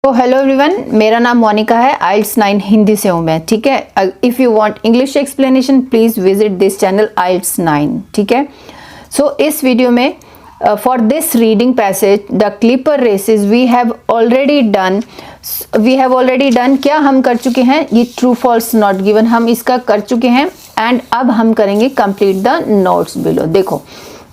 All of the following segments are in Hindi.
तो हेलो एवरीवन, मेरा नाम मोनिका है। IELTS 9 हिंदी से हूँ मैं। ठीक है, if you want English explanation please visit this channel IELTS 9। ठीक है, सो इस वीडियो में for this reading passage the clipper races we have already done क्या हम कर चुके हैं, ये ट्रू फॉल्स नॉट गिवन हम इसका कर चुके हैं। एंड अब हम करेंगे कंप्लीट द नोट्स बिलो। देखो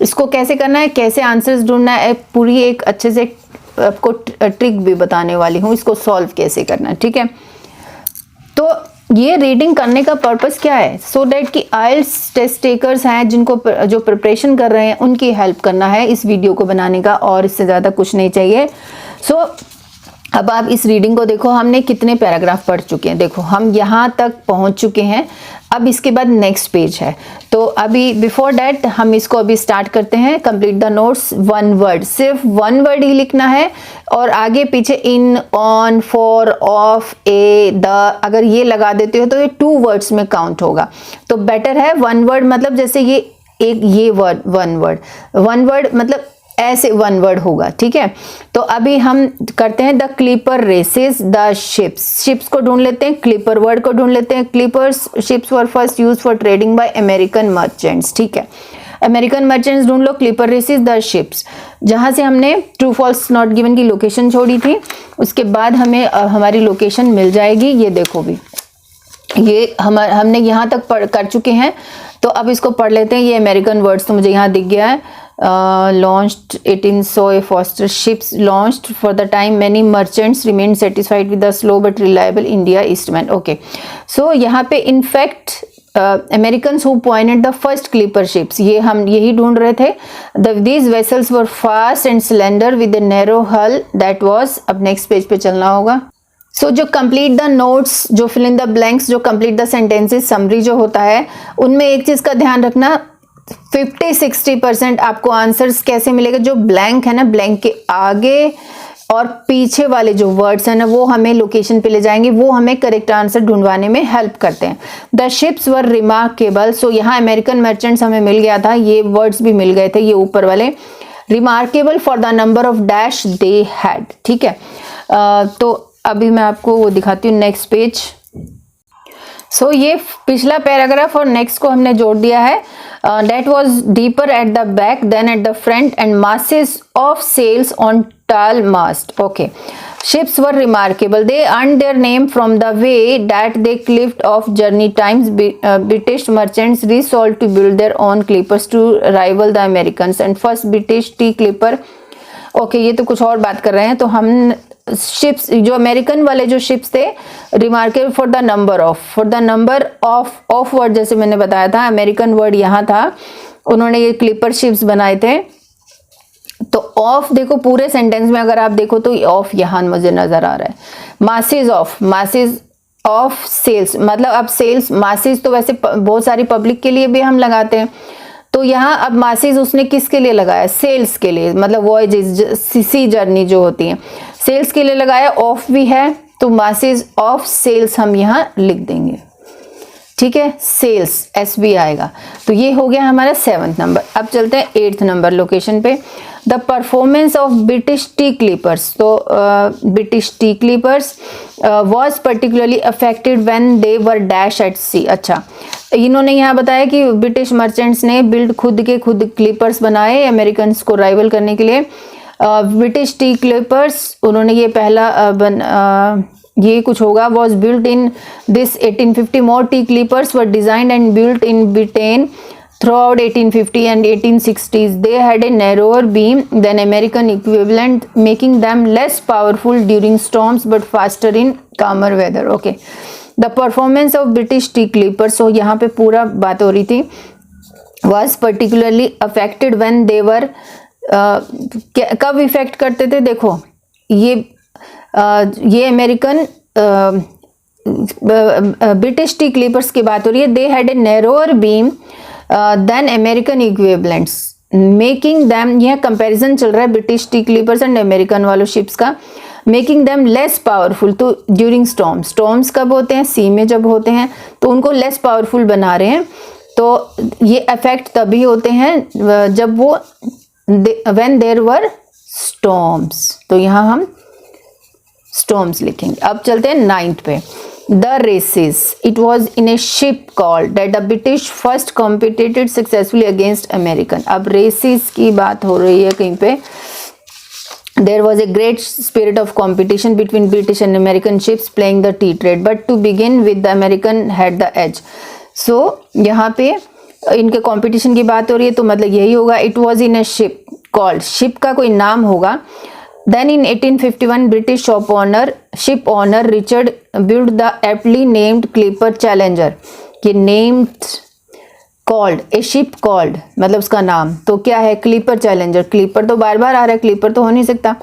इसको कैसे करना है, कैसे आंसर्स ढूंढना है, पूरी एक अच्छे से आपको ट्रिक भी बताने वाली हूँ, इसको सॉल्व कैसे करना है। ठीक है, तो ये रीडिंग करने का पर्पस क्या है, सो दैट कि IELTS टेस्ट टेकर्स हैं जिनको जो प्रिपरेशन कर रहे हैं उनकी हेल्प करना है इस वीडियो को बनाने का, और इससे ज़्यादा कुछ नहीं चाहिए। सो अब आप इस रीडिंग को देखो, हमने कितने पैराग्राफ पढ़ चुके हैं। देखो हम यहाँ तक पहुँच चुके हैं, अब इसके बाद नेक्स्ट पेज है। तो अभी बिफोर डैट हम इसको अभी स्टार्ट करते हैं। Complete the notes, one word, सिर्फ वन वर्ड ही लिखना है, और आगे पीछे in, on, for, of, a, the अगर ये लगा देते हो तो ये 2 वर्ड्स में काउंट होगा। तो बेटर है वन वर्ड, मतलब जैसे ये एक ये वर्ड वन वर्ड मतलब ऐसे वन वर्ड होगा। ठीक है, तो अभी हम करते हैं the clipper races the ships को ढूंढ लेते हैं, क्लिपर वर्ड को ढूंढ लेते हैं। Clippers ships were first use for trading bye American merchants. ठीक है, अमेरिकन मर्चेंट्स ढूंढ लो, क्लिपर रेसेस द शिप्स, जहां से हमने ट्रू फॉल्स नॉट गिवन की लोकेशन छोड़ी थी, उसके बाद हमें हमारी लोकेशन मिल जाएगी। ये देखो भी ये हमने यहाँ तक कर चुके हैं, तो अब इसको पढ़ लेते हैं। ये अमेरिकन वर्ड्स तो मुझे यहाँ दिख गया है। Launched 1800 a Foster ships launched for the time many merchants remained satisfied with the slow but reliable India Eastman. Okay, so यहाँ पे in fact Americans who pointed the first clipper ships, ये हम यही ढूंढ रहे थे। These vessels were fast and slender with a narrow hull that was, अब next page पे चलना होगा। सो जो कंप्लीट द नोट्स, जो फिल इन द ब्लैंक्स, जो कंप्लीट द सेंटेंसेस समरी जो होता है, उनमें एक चीज का ध्यान रखना, 50-60% आपको आंसर्स कैसे मिलेगा, जो ब्लैंक है ना, ब्लैंक के आगे और पीछे वाले जो वर्ड्स है ना, वो हमें लोकेशन पे ले जाएंगे, वो हमें करेक्ट आंसर ढूंढवाने में हेल्प करते हैं। द शिप्स वर रिमार्केबल, सो यहाँ अमेरिकन मर्चेंट्स हमें मिल गया था, ये वर्ड्स भी मिल गए थे, ये ऊपर वाले। Remarkable for the number of dash they had. ठीक है, तो अभी मैं आपको वो दिखाती हूँ नेक्स्ट पेज। सो ये पिछला पैराग्राफ और नेक्स्ट को हमने जोड़ दिया है। That was deeper at the back than at the front and masses of sails on tall mast. Okay, ships were remarkable. They earned their name from the way that they clipped off journey times. British merchants resolved to build their own clippers to rival the Americans. And first British tea clipper. Okay, ये तो कुछ और बात कर रहे हैं। तो हम शिप्स, जो अमेरिकन वाले जो शिप्स थे, remarkable for the number of word, जैसे मैंने बताया था अमेरिकन वर्ड यहाँ था, उन्होंने ये क्लिपर शिप्स बनाए थे। तो ऑफ देखो पूरे सेंटेंस में अगर आप देखो तो ऑफ यहाँ मुझे नजर आ रहा है। मासेस ऑफ सेल्स, मतलब अब सेल्स मासेस तो वैसे बहुत सारी पब्लिक के लिए भी हम लगाते हैं, तो यहाँ अब मासेस उसने किसके लिए लगाया, सेल्स के लिए, मतलब वॉयजेस, सी जर्नी जो होती है, सेल्स के लिए लगाया। ऑफ भी है तो मासेस ऑफ सेल्स हम यहाँ लिख देंगे। ठीक है, सेल्स SB आएगा। तो ये हो गया हमारा 7th नंबर। अब चलते हैं 8th नंबर लोकेशन पे। The performance of British tea clippers, तो British tea clippers was particularly affected when they were dash at sea. अच्छा, इन्होंने यहाँ बताया कि ब्रिटिश मर्चेंट्स ने खुद क्लिपर्स बनाए अमेरिकन को राइवल करने के लिए। ब्रिटिश टी क्लिपर्स, उन्होंने ये पहला ये कुछ होगा, was built in this 1850. More tea clippers were designed and built in Britain throughout 1850 and 1860s. They had a narrower beam than American equivalent, making them less powerful during storms but faster in calmer weather. Okay, the performance of British tea clippers, so यहाँ पे पूरा बात हो रही थी, was particularly affected when they were कब इफेक्ट करते थे, देखो ये अमेरिकन ब्रिटिश टी क्लिपर्स की बात हो रही है। They had a narrower beam than American equivalents, making them, यह कंपैरिजन चल रहा है British tea clippers and American वालों शिप्स का, मेकिंग दैम लेस पावरफुल। तो ड्यूरिंग स्टॉर्म्स कब होते हैं, सी में जब होते हैं, तो उनको लेस पावरफुल बना रहे हैं। तो ये इफेक्ट तभी होते हैं जब वो when there were storms। तो यहाँ हम स्टॉर्म्स लिखेंगे। अब चलते हैं 9th पे। The races, it was in a ship called that the British first competed successfully against American. अब रेसेस की बात हो रही है कहीं पे। There was a great spirit of competition between British and American ships playing the tea trade, but to begin with the American had the edge. So यहाँ पे इनके कंपटीशन की बात हो रही है तो मतलब यही होगा। It was in a ship called, ship का कोई नाम होगा। Then in 1851 British ship owner Richard built the aptly named Clipper Challenger। ये named कॉल्ड, ए शिप कॉल्ड मतलब उसका नाम तो क्या है, क्लीपर चैलेंजर। क्लीपर तो बार बार आ रहा है, क्लीपर तो हो नहीं सकता,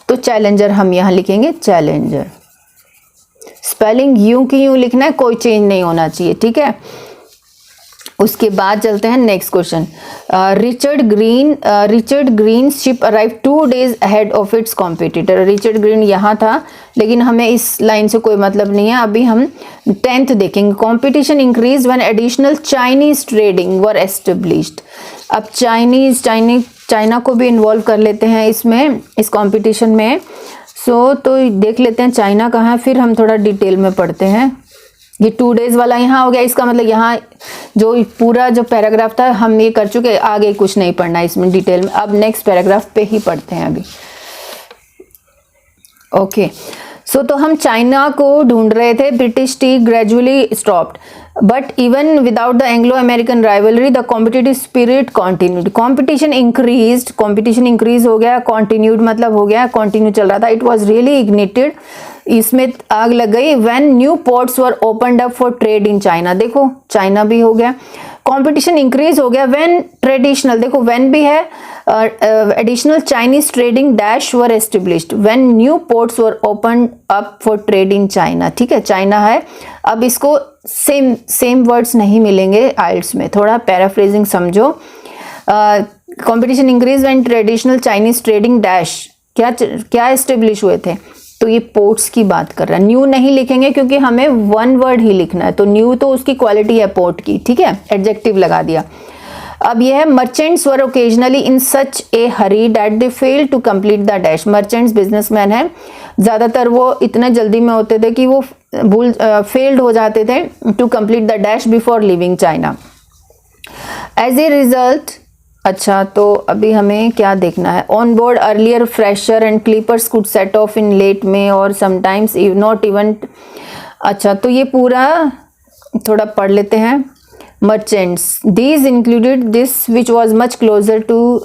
तो चैलेंजर हम यहाँ लिखेंगे चैलेंजर। स्पेलिंग यूं की यूं लिखना है, कोई चेंज नहीं होना चाहिए, ठीक है। उसके बाद चलते हैं next question. Richard green ship arrive 2 days ahead of its competitor. Richard green यहाँ था लेकिन हमें इस लाइन से कोई मतलब नहीं है। अभी हम 10th देखेंगे। Competition increase when additional Chinese trading were established. अब चाइना को भी इन्वॉल्व कर लेते हैं इसमें, इस कॉम्पिटिशन में। तो देख लेते हैं चाइना कहाँ है, फिर हम थोड़ा डिटेल में पढ़ते हैं। ये 2 days वाला यहाँ हो गया, इसका मतलब यहाँ जो पूरा जो पैराग्राफ था हम ये कर चुके, आगे कुछ नहीं पढ़ना इसमें डिटेल में। अब नेक्स्ट पैराग्राफ पे ही पढ़ते हैं अभी। ओके तो हम चाइना को ढूंढ रहे थे। British T gradually stopped but even without the Anglo American rivalry the competitive spirit continued. Competition increase हो गया, कॉन्टिन्यूड मतलब हो गया, कॉन्टिन्यू चल रहा था। इट वॉज रियली इग्निटेड, इसमें आग लग गई। When new ports were opened up for trade in China, देखो चाइना भी हो गया। कंपटीशन इंक्रीज हो गया व्हेन ट्रेडिशनल, देखो व्हेन भी है, additional Chinese trading dash were established when new ports were opened up for trade in China. ठीक है, चाइना है। अब इसको सेम वर्ड्स नहीं मिलेंगे आइल्स में, थोड़ा पैराफ्रेजिंग समझो। Competition increase when traditional Chinese trading dash, क्या एस्टेब्लिश हुए थे, तो ये पोर्ट्स की बात कर रहा है। न्यू नहीं लिखेंगे क्योंकि हमें वन वर्ड ही लिखना है, तो न्यू तो उसकी क्वालिटी है पोर्ट की, ठीक है, एडजेक्टिव लगा दिया। अब यह है merchants were occasionally in such a hurry that they fail to complete the dash. Merchants businessman है, ज़्यादातर वो इतने जल्दी में होते थे कि वो फेल्ड हो जाते थे to complete the dash before leaving China. As a result, अच्छा तो अभी हमें क्या देखना है, on board earlier fresher and clippers could set off in late में और समटाइम्स नॉट इवन। अच्छा तो ये पूरा थोड़ा पढ़ लेते हैं। Merchants, these included this which was much closer to,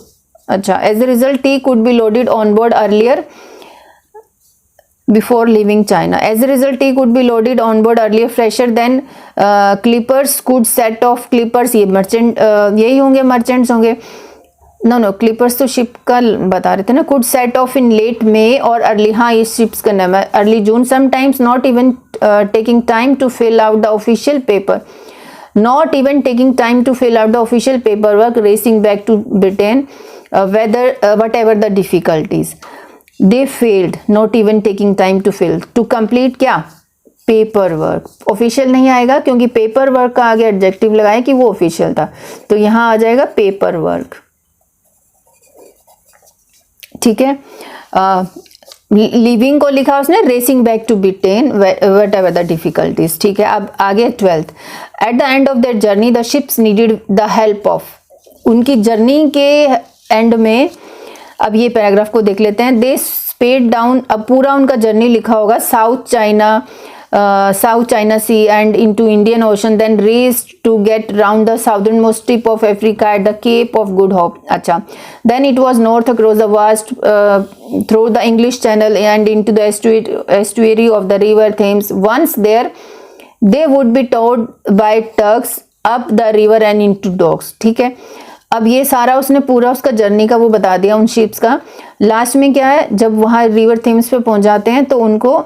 अच्छा as a result tea could be loaded on board earlier before leaving China. As a result, tea could be loaded on board earlier fresher than clippers could set off clippers। ये merchant यही होंगे, merchants होंगे। नो clippers तो ship का बता रहे थे ना। could set off in late May और early, हाँ ये ships का नाम है, early June, sometimes not even taking time to fill out the official paper, not even taking time to fill out the official paperwork, racing back to Britain whatever the difficulties। They failed, not even taking time to fill, to complete क्या, पेपर वर्क। ऑफिशियल नहीं आएगा क्योंकि पेपर वर्क का आगे एडजेक्टिव लगाए कि वो ऑफिशियल था, तो यहाँ आ जाएगा पेपर वर्क। ठीक है, लिविंग को लिखा उसने, racing back to Britain whatever the difficulties. ठीक है, अब आगे 12th। At the end of their journey the ships needed the help of, उनकी जर्नी के एंड में, अब ये पैराग्राफ को देख लेते हैं। दे स्पेड डाउन, अब पूरा उनका जर्नी लिखा होगा, South China Sea and into Indian Ocean, then raced to get round the southern most tip of Africa at the Cape of Good Hope. अच्छा, then it was north across the vast through the English Channel and into the estuary of the River Thames. Once there they would be towed by tugs up the river and into docks. ठीक है, अब ये सारा उसने पूरा उसका जर्नी का वो बता दिया उन शिप्स का। लास्ट में क्या है, जब वहाँ रिवर थेम्स पे पहुंच जाते हैं तो उनको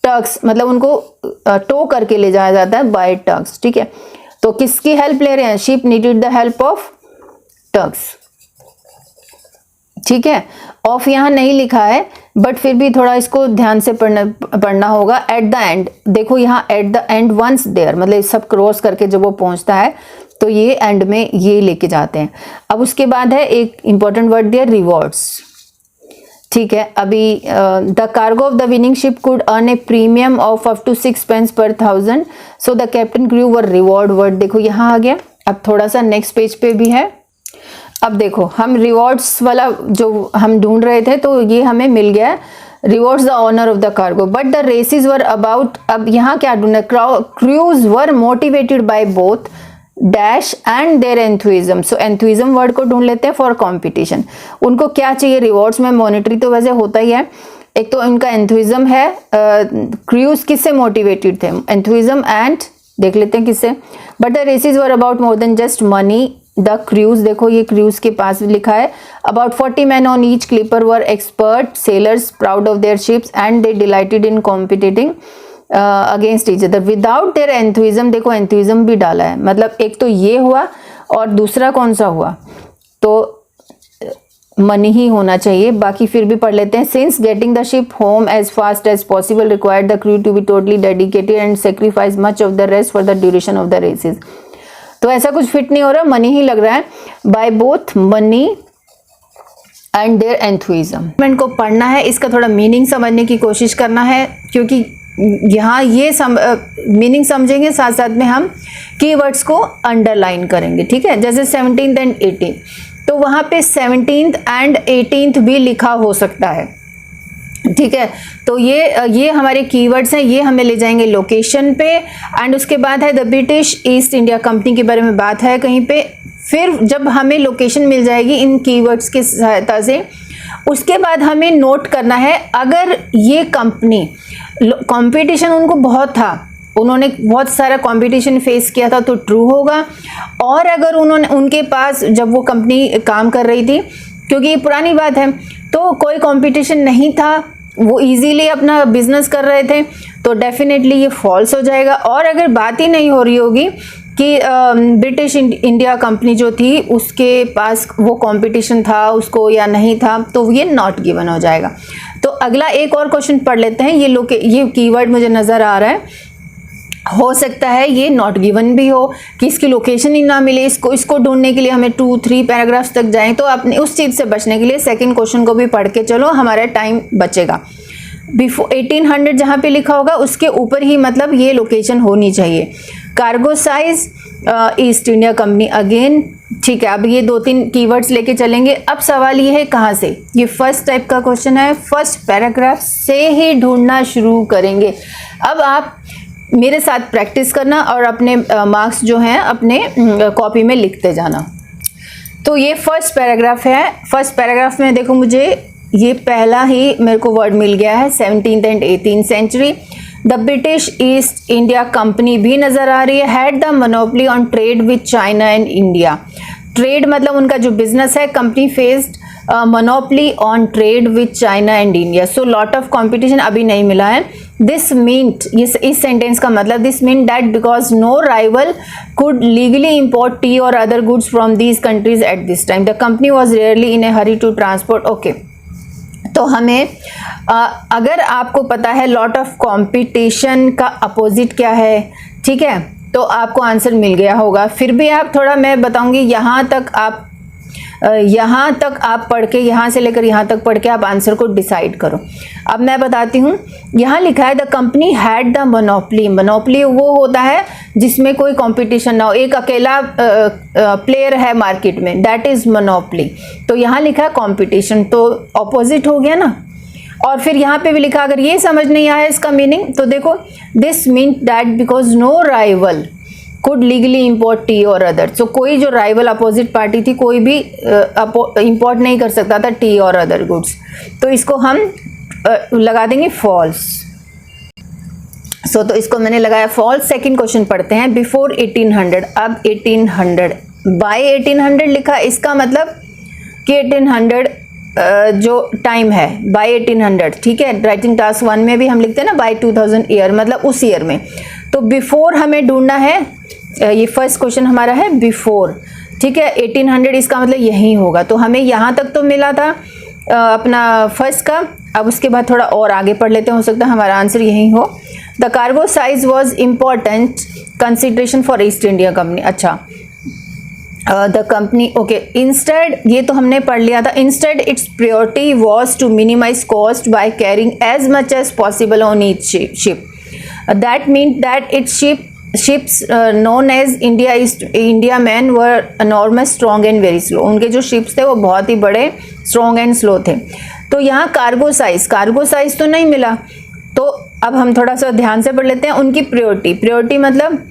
टर्क्स, मतलब उनको टो करके ले जाया जाता है बाय टर्क्स। ठीक है, तो किसकी हेल्प ले रहे हैं, ship needed the help of Turks. ठीक है, ऑफ यहाँ नहीं लिखा है बट फिर भी थोड़ा इसको ध्यान से पढ़ना होगा। एट द एंड, देखो यहाँ at the end once there, मतलब सब क्रॉस करके जब वो पहुंचता है तो ये एंड में ये लेके जाते हैं। अब उसके बाद है एक इंपॉर्टेंट वर्ड दिया, रिवॉर्ड्स। ठीक है। अभी the cargo of the winning ship could earn a premium of up to 6 pence per 1000, so the captain crew were rewarded. देखो यहाँ आ गया। अब थोड़ा सा नेक्स्ट पेज पे भी है। अब देखो हम रिवॉर्ड्स वाला जो हम ढूंढ रहे थे तो ये हमें मिल गया। Rewards the honour of the cargo but the races were about. अब यहाँ क्या ढूंढना, crews were motivated by both dash and their enthusiasm. So enthusiasm word को ढूंढ लेते हैं फॉर कंपटीशन। उनको क्या चाहिए रिवॉर्ड्स में, मॉनिटरी तो वैसे होता ही है। एक तो उनका एंथुइज्म है, क्रूज किससे मोटिवेटेड थे, एंथुइज्म एंड देख लेते हैं किससे। But the races were about more than just money. The crews, देखो ये क्रूज के पास लिखा है about 40 men on each clipper were expert sailors proud of their ships and they delighted in competing against each other without their enthusiasm। देखो enthusiasm भी डाला है, मतलब एक तो ये हुआ और दूसरा कौन सा हुआ, तो मनी ही होना चाहिए। बाकी फिर भी पढ़ लेते हैं। Since getting the ship home as fast as possible required the crew to be totally dedicated and sacrifice much of the rest for the duration of the races. तो ऐसा कुछ फिट नहीं हो रहा, मनी ही लग रहा है। By both money and their enthusiasm को पढ़ना है, इसका थोड़ा मीनिंग समझने की कोशिश करना है, क्योंकि यहाँ ये मीनिंग समझेंगे साथ साथ में हम कीवर्ड्स को अंडरलाइन करेंगे। ठीक है, जैसे 17th एंड 18th, तो वहाँ पे 17th एंड 18th भी लिखा हो सकता है। ठीक है, तो ये हमारे कीवर्ड्स हैं, ये हमें ले जाएंगे लोकेशन पे। एंड उसके बाद है the British East India company के बारे में बात है कहीं पे। फिर जब हमें लोकेशन मिल जाएगी इन कीवर्ड्स की सहायता से, उसके बाद हमें नोट करना है अगर ये कंपनी कंपटीशन उनको बहुत था, उन्होंने बहुत सारा कंपटीशन फेस किया था तो ट्रू होगा। और अगर उनके पास जब वो कंपनी काम कर रही थी, क्योंकि ये पुरानी बात है, तो कोई कंपटीशन नहीं था, वो इजीली अपना बिजनेस कर रहे थे, तो डेफिनेटली ये फॉल्स हो जाएगा। और अगर बात ही नहीं हो रही होगी कि ब्रिटिश इंडिया कंपनी जो थी उसके पास वो कंपटीशन था उसको या नहीं था, तो ये नॉट गिवन हो जाएगा। तो अगला एक और क्वेश्चन पढ़ लेते हैं। ये कीवर्ड मुझे नज़र आ रहा है, हो सकता है ये नॉट गिवन भी हो कि इसकी लोकेशन ही ना मिले, इसको ढूंढने के लिए हमें 2-3 पैराग्राफ्स तक जाएं। तो अपने उस चीज़ से बचने के लिए सेकंड क्वेश्चन को भी पढ़ के चलो, हमारा टाइम बचेगा। बिफोर 1800 जहाँ पे लिखा होगा उसके ऊपर ही मतलब ये लोकेशन होनी चाहिए। Cargo size east India company again. ठीक है, अब ये 2-3 कीवर्ड्स लेके चलेंगे। अब सवाल ये है कहाँ से, ये फर्स्ट टाइप का क्वेश्चन है, फर्स्ट पैराग्राफ से ही ढूंढना शुरू करेंगे। अब आप मेरे साथ प्रैक्टिस करना और अपने मार्क्स जो हैं अपने कॉपी में लिखते जाना। तो ये फर्स्ट पैराग्राफ है। फर्स्ट पैराग्राफ में देखो मुझे ये पहला ही मेरे को वर्ड मिल गया है, 17th and 18th century. The British East India Company भी नज़र आ रही है। Had the monopoly on trade with China and India. Trade मतलब उनका जो बिजनेस है, company faced monopoly on trade with China and India, so lot of competition अभी नहीं मिला है। दिस मीन्ट, इस सेंटेंस का मतलब this mean that because no rival could legally import tea or other goods from these countries at this time. The company was rarely in a hurry to transport. Okay, तो हमें अगर आपको पता है लॉट ऑफ कंपटीशन का अपोजिट क्या है, ठीक है, तो आपको आंसर मिल गया होगा। फिर भी आप थोड़ा, मैं बताऊंगी यहाँ तक आप पढ़ के, यहाँ से लेकर यहाँ तक पढ़ के आप आंसर को डिसाइड करो। अब मैं बताती हूँ, यहाँ लिखा है the company had the monopoly. Monopoly वो होता है जिसमें कोई कंपटीशन ना हो, एक अकेला प्लेयर है मार्केट में, दैट इज मोनोपोली। तो यहाँ लिखा है कंपटीशन, तो ऑपोजिट हो गया ना। और फिर यहाँ पे भी लिखा, अगर ये समझ नहीं आया इसका मीनिंग तो देखो, this mean that because no rival could legally import tea और अदर। सो कोई जो राइवल अपोजिट पार्टी थी, कोई भी इंपोर्ट नहीं कर सकता था टी और अदर गुड्स, तो इसको हम लगा देंगे फॉल्स। तो इसको मैंने लगाया फॉल्स। सेकंड क्वेश्चन पढ़ते हैं, बिफोर 1800। अब 1800 बाय 1800 लिखा, इसका मतलब कि 1800 जो टाइम है बाय 1800, ठीक है। राइटिंग टास्क 1 में भी हम लिखते हैं ना बाय 2000 ईयर, मतलब उस ईयर में। तो बिफोर हमें ढूंढना है, ये फर्स्ट क्वेश्चन हमारा है बिफोर, ठीक है। 1800 इसका मतलब यही होगा, तो हमें यहाँ तक तो मिला था अपना फर्स्ट का। अब उसके बाद थोड़ा और आगे पढ़ लेते हैं, हो सकता है हमारा आंसर यही हो। The cargo size was important consideration for East India Company. अच्छा, द कंपनी ओके इंस्टेड, ये तो हमने पढ़ लिया था. Instead its priority was to minimize cost by carrying as much as possible on each ship. That mean that its ships known as India Man were enormous, strong and very slow. उनके जो ships थे वो बहुत ही बड़े, strong and slow थे. तो यहाँ कार्गो साइज तो नहीं मिला. तो अब हम थोड़ा सा ध्यान से पढ़ लेते हैं. उनकी प्रायोरिटी मतलब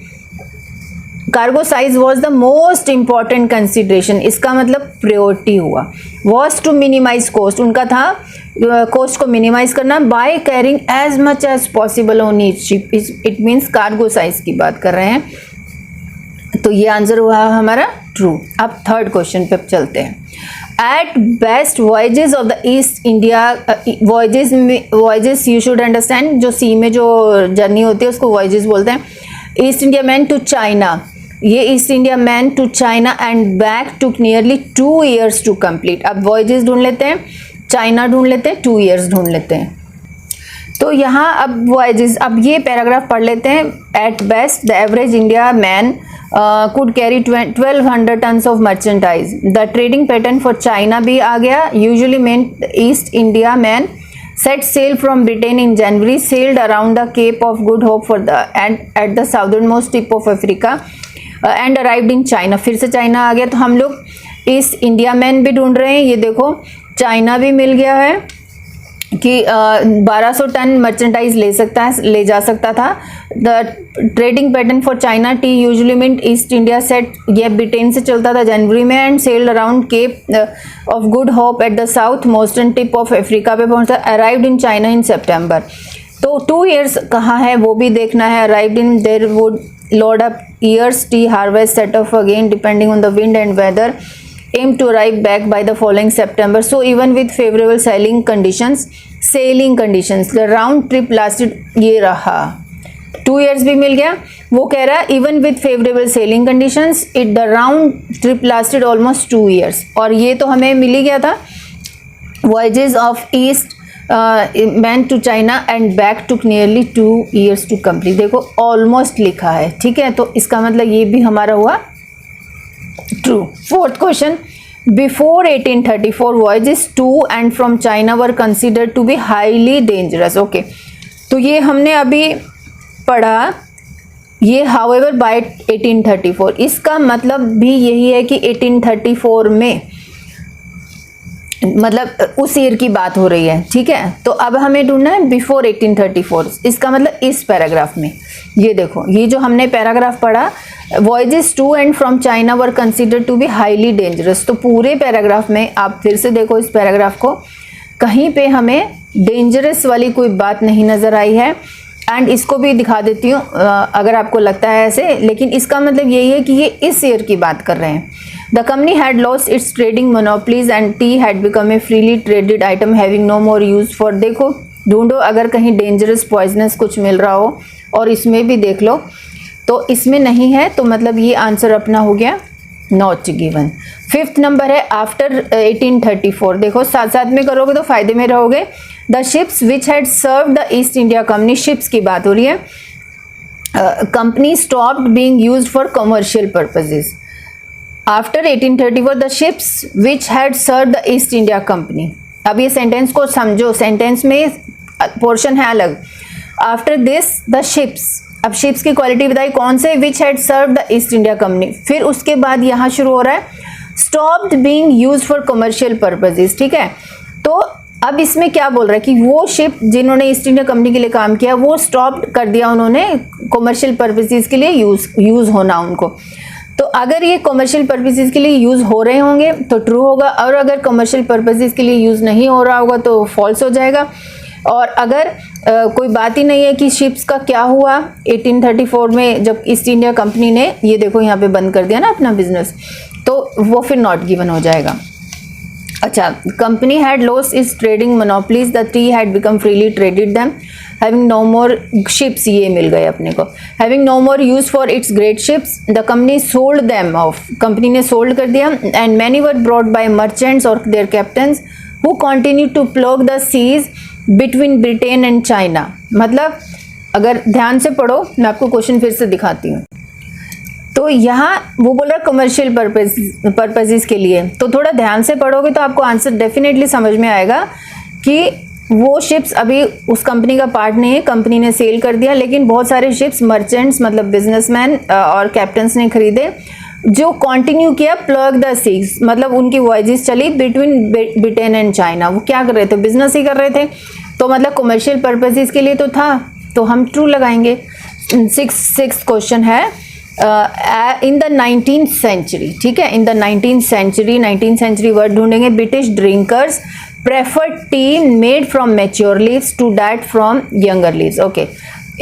cargo size was the most important consideration. इसका मतलब प्रायोरिटी हुआ. वॉज टू मिनिमाइज कॉस्ट, उनका था कॉस्ट को मिनिमाइज करना. By carrying as much as possible on each ship, it means cargo size की बात कर रहे हैं. तो ये आंसर हुआ हमारा ट्रू. अब थर्ड क्वेश्चन पे चलते हैं. At best voyages of the East India, voyages you should understand, जो सी में जो जर्नी होती है उसको वॉयजेस बोलते हैं. East India man to China, ये East India man to China and back took nearly 2 years to complete. अब वॉयजेस ढूंढ लेते हैं, चाइना ढूंढ लेते हैं, 2 years ढूंढ लेते हैं. तो यहाँ अब वॉयजेस, अब ये पैराग्राफ पढ़ लेते हैं. At best the average India man could carry 1200 tons of merchandise. The trading pattern for China भी आ गया. Usually meant East India man set sail from Britain in January, sailed around the Cape of Good Hope for the and at the southernmost tip of Africa and arrived in China. फिर से चाइना आ गया. तो हम लोग ईस्ट इंडिया मैन भी ढूंढ रहे हैं. ये देखो चाइना भी मिल गया है कि 1200 टन मर्चेंडाइज ले जा सकता था. The trading pattern for China tea usually mean East India set, ये ब्रिटेन से चलता था जनवरी में, and sailed around Cape of Good Hope at the southernmost tip of Africa पे पहुंचा. अराइव्ड इन चाइना इन सितंबर. तो 2 years कहाँ है वो भी देखना है. Arrived in there would load up year's tea harvest set off again depending on the wind and weather. aim to arrive back by the following September. So even with favorable sailing conditions, the round trip lasted, ये रहा 2 years भी मिल गया. वो कह रहा है even with favorable sailing conditions, the round trip lasted almost 2 years. और ये तो हमें मिल ही गया था. Voyages of East man to China and back took nearly 2 years to complete. देखो almost लिखा है, ठीक है. तो इसका मतलब ये भी हमारा हुआ true. Fourth question. Before 1834 voyages to and from China were considered to be highly dangerous. Okay तो ये हमने अभी पढ़ा. ये however by 1834, इसका मतलब भी यही है कि 1834 में मतलब उस ईयर की बात हो रही है, ठीक है. तो अब हमें ढूंढना है बिफोर 1834. इसका मतलब इस पैराग्राफ में ये देखो, ये जो हमने पैराग्राफ पढ़ा, voyages to and from China were considered to be highly dangerous. तो पूरे पैराग्राफ में आप फिर से देखो इस पैराग्राफ को, कहीं पे हमें डेंजरस वाली कोई बात नहीं नजर आई है. एंड इसको भी दिखा देती हूँ अगर आपको लगता है ऐसे, लेकिन इसका मतलब यही है कि ये इस ईयर की बात कर रहे हैं. The company had lost its trading monopolies and tea had become a freely traded item having no more use for. देखो ढूंढो अगर कहीं डेंजरस पॉइजनस कुछ मिल रहा हो, और इसमें भी देख लो. तो इसमें नहीं है, तो मतलब ये आंसर अपना हो गया नॉट गिवन. फिफ्थ नंबर है आफ्टर 1834. देखो साथ साथ में करोगे तो फायदे में रहोगे. The ships which had served the East India Company, ships की बात हो रही है. Company stopped being used for commercial purposes. After 1834 the ships which had served the East India Company. अब ये सेंटेंस को समझो, सेंटेंस में पोर्शन है अलग. आफ्टर दिस द शिप्स, अब शिप्स की क्वालिटी बताई कौन से, which had served the East India Company. फिर उसके बाद यहाँ शुरू हो रहा है stopped being used for commercial purposes, ठीक है. तो अब इसमें क्या बोल रहा है कि वो शिप जिन्होंने ईस्ट इंडिया कंपनी के लिए काम किया वो स्टॉप कर दिया उन्होंने कमर्शियल पर्पसेस के लिए यूज होना उनको. तो अगर ये कमर्शियल पर्पसेस के लिए यूज हो रहे होंगे तो ट्रू होगा, और अगर कमर्शियल पर्पसेस के लिए यूज नहीं हो रहा होगा तो फॉल्स हो जाएगा. और अगर कोई बात ही नहीं है कि शिप्स का क्या हुआ 1834 में जब ईस्ट इंडिया कंपनी ने ये देखो यहाँ पे बंद कर दिया ना अपना बिजनेस, तो वो फिर नॉट गिवन हो जाएगा. अच्छा, company had lost its trading monopolies, the tea had become freely traded them, having no more ships, ये मिल गए अपने को. Having no more use for its great ships, the company sold them off, company ने सोल्ड कर दिया. And many were brought by merchants और their captains who continue to plough the seas between Britain and China. मतलब अगर ध्यान से पढ़ो, मैं आपको क्वेश्चन फिर से दिखाती हूँ. तो यहाँ वो बोल रहा है कमर्शियल पर्पजेस के लिए, तो थोड़ा ध्यान से पढ़ोगे तो आपको आंसर डेफिनेटली समझ में आएगा कि वो शिप्स अभी उस कंपनी का पार्ट नहीं है, कंपनी ने सेल कर दिया, लेकिन बहुत सारे शिप्स मर्चेंट्स मतलब बिजनेसमैन और कैप्टन्स ने खरीदे जो कंटिन्यू किया प्लग द सीज, मतलब उनकी वॉयजेस चली बिटवीन ब्रिटेन एंड चाइना। वो क्या कर रहे थे, बिजनेस ही कर रहे थे, तो मतलब कमर्शियल पर्पजेस के लिए तो था, तो हम ट्रू लगाएंगे। सिक्स क्वेश्चन है इन द 19th सेंचुरी, ठीक है, in the 19th century word ढूंढेंगे। British drinkers prefer tea made from mature leaves to that from younger leaves. Okay,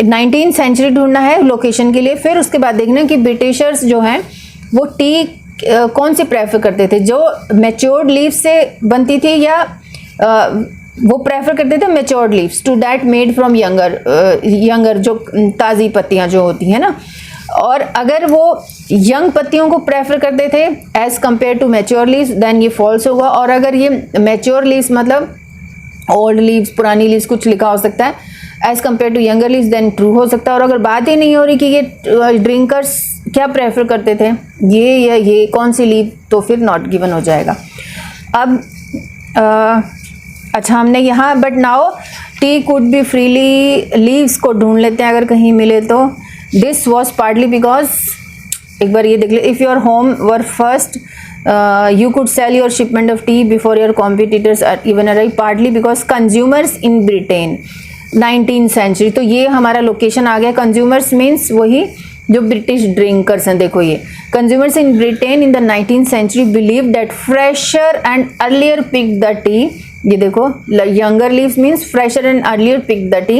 19th century ढूंढना है लोकेशन के लिए। फिर उसके बाद देखना कि ब्रिटिशर्स जो हैं वो टी कौन सी प्रेफर करते थे, जो मैच्योर्ड लीव्स से बनती थी या वो प्रेफर करते थे matured leaves to that made from younger जो ताज़ी पत्तियां जो होती हैं ना, और अगर वो यंग पत्तियों को प्रेफर करते थे as compare to mature leaves then ये फॉल्स होगा। और अगर ये मैच्योर लीव्स मतलब ओल्ड लीव्स, पुरानी लीव्स कुछ लिखा हो सकता है, as compare to younger leaves then true हो सकता है। और अगर बात ही नहीं हो रही कि ये ड्रिंकर्स क्या प्रेफर करते थे, ये या ये कौन सी लीव, तो फिर नॉट गिवन हो जाएगा। अब अच्छा हमने यहाँ but now T could B freely leaves को ढूंढ लेते हैं अगर कहीं मिले तो। दिस वॉज पार्टली बिकॉज, एक बार ये देख ले, if your home were first you could sell your shipment of tea before your competitors even arrive, partly because consumers in Britain 19th century। तो ये हमारा लोकेशन आ गया। कंज्यूमर्स मीन्स वही जो ब्रिटिश ड्रिंकर्स हैं। देखो ये consumers in Britain in the 19th century believed that fresher and earlier picked the tea, ये देखो younger leaves means fresher and earlier picked the tea,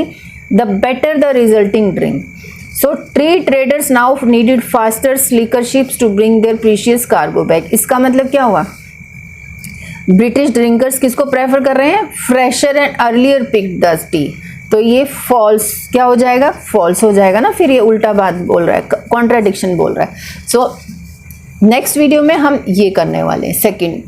the better the resulting drink। So tea traders now needed faster, sleeker ships to bring their precious cargo back। इसका मतलब क्या हुआ, ब्रिटिश ड्रिंकर्स किसको प्रेफर कर रहे हैं, fresher and earlier pick the tea, तो ये फॉल्स क्या हो जाएगा, फॉल्स हो जाएगा ना, फिर ये उल्टा बात बोल रहा है, कॉन्ट्राडिक्शन बोल रहा है। सो नेक्स्ट वीडियो में हम ये करने वाले हैं सेकंड